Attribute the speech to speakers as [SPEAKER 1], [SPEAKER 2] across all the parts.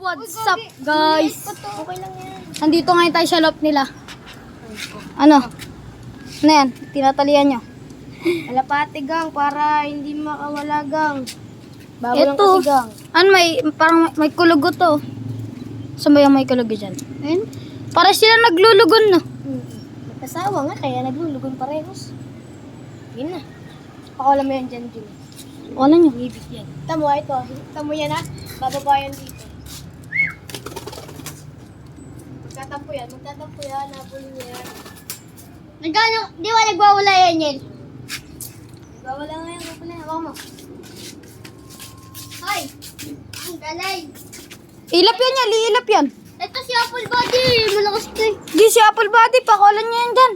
[SPEAKER 1] What's up, guys?
[SPEAKER 2] Okay lang yan.
[SPEAKER 1] Nandito ngayon tayo sa loft nila. Ano? Ano yan? Tinatalian nyo.
[SPEAKER 2] Alapate gang para hindi makawala gang. Bago lang
[SPEAKER 1] Ito.
[SPEAKER 2] kasi gang.
[SPEAKER 1] Ano parang may kulugo to. Saan ba yung may kulugo dyan? Ayun. Para sila naglulugon, no?
[SPEAKER 2] Magkasawa nga kaya naglulugon parehos. Yun na. Pakawalan mo yan dyan, Jun.
[SPEAKER 1] Wala nyo.
[SPEAKER 2] Ibig yan. Tamo ito. Tamo yan ha. Bababa yan dito. Magtatampo yan. Nabulin niya yan.
[SPEAKER 1] Nagano? Di ba nagwawala yan yan?
[SPEAKER 2] Bawala nga yan. Kapag na. Hawak mo.
[SPEAKER 1] Hoy! Ang galay! Ilap yan yan. Iilap yan. Ito si Apple Body. Malakas to eh. Di si Apple Body. Pakawalan niya yan dyan.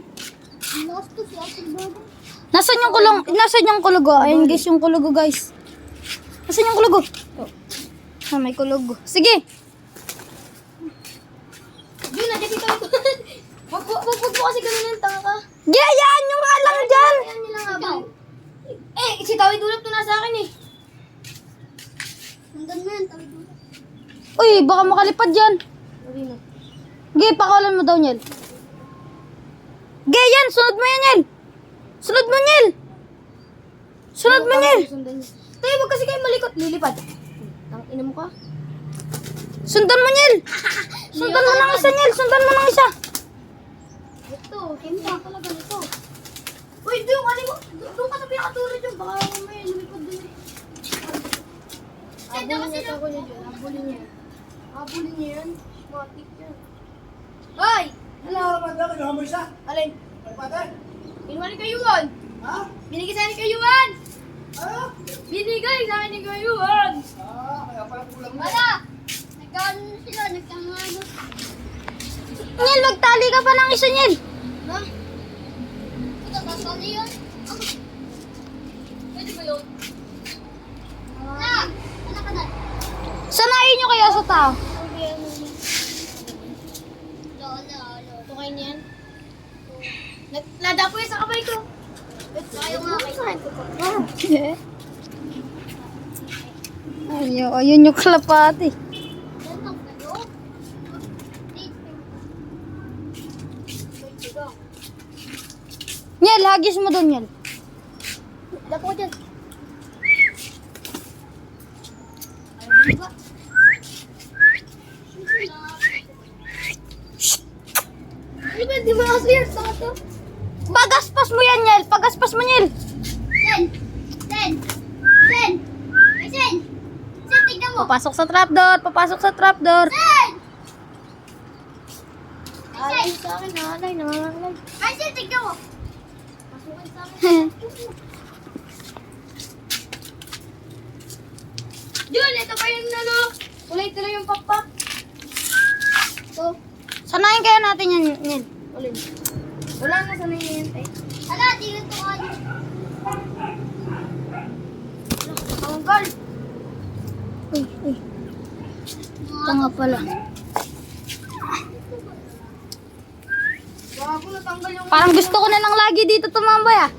[SPEAKER 1] Malakas to si Apple Body. Nasaan yung kulong? Nasaan yung kulugo? Ayun guys, yung kulugo guys. Nasaan yung kulugo? Ah, may kulugo. Sige.
[SPEAKER 2] Yun na. Dito ito. Wag mo kasi ganun yung tanga ka.
[SPEAKER 1] Gayaan nyo nga lang dyan.
[SPEAKER 2] Ayan nila nga ba? Si Tawid Ulap to nasa akin eh.
[SPEAKER 1] Hanggang na yan, Tawid Ulap. Uy, baka makalipad dyan.
[SPEAKER 2] Sabi na.
[SPEAKER 1] Gay, pakawalan mo daw, Niel. Gay, yan. Sunod mo yan, Niel. Sunod mo, Niel. Sunod mo, Niel.
[SPEAKER 2] Tayo, wag kasi kayo malikot. Lilipad. Tang ina mo ka.
[SPEAKER 1] Sundan mo, Niel. Sundan mo ng isa, Niel. Sundan mo ng isa.
[SPEAKER 2] Ito, kimpa talaga nito. Uy, doon ka mo. Doon ka sa pinakatulad dyan. Baka may lumipad doon. Abulin niya ako niya dyan. Abulin niya yan. Matik yan. Hoy!
[SPEAKER 3] Ano naman daw? Ano mo isa?
[SPEAKER 2] Alin?
[SPEAKER 3] Pagpatay?
[SPEAKER 2] Kinuha ni Kayuan.
[SPEAKER 3] Ha?
[SPEAKER 2] Binigay sa akin ni Kayuan.
[SPEAKER 3] Ano?
[SPEAKER 2] Binigay sa akin ni Kayuan.
[SPEAKER 3] Kaya pala kulang mo.
[SPEAKER 2] Wala! Nagkaano sila, nagkangano.
[SPEAKER 1] Niel, magtali ka pa ng isa, Niel.
[SPEAKER 2] Ha? Ito, tatali yun? Pwede ba yun? Na! Anak ka na.
[SPEAKER 1] Sanayin nyo kaya sa tao.
[SPEAKER 2] Ito kayo niyan. Nada ko yan sa kamay ko. Ayaw nga kayo.
[SPEAKER 1] Ayun yung kalapati. Niel, hagis mo doon, Niel.
[SPEAKER 2] Dapo ko dyan. Di ba kasi yan sa ito?
[SPEAKER 1] Pagaspas mo yan, Niel. Pagaspas mo, Niel.
[SPEAKER 2] Sen! Sen! Tignan mo!
[SPEAKER 1] Papasok sa trapdoor. Papasok sa trapdoor.
[SPEAKER 2] Sen! Alay sa akin, alay. Nangangalay. Ay, Sen, tignan mo! Pasukin sa akin. Yun, ito pa yung ano. Tuloy-tuloy yung pakpak. Ito.
[SPEAKER 1] Sanayin kaya natin yan, Niel.
[SPEAKER 2] Ulit. Wala na sa nangyayantay. Hala, di ito ka. Tanggal.
[SPEAKER 1] Uy. Tanga pala.
[SPEAKER 2] Bago natanggal yung...
[SPEAKER 1] Parang gusto ko na lang lagi dito tumambay ah.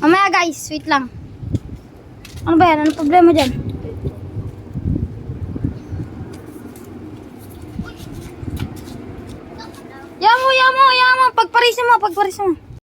[SPEAKER 1] Mamaya guys, wait lang. Ano ba yan? Ano problema dyan? Yamo. Pagparisin mo.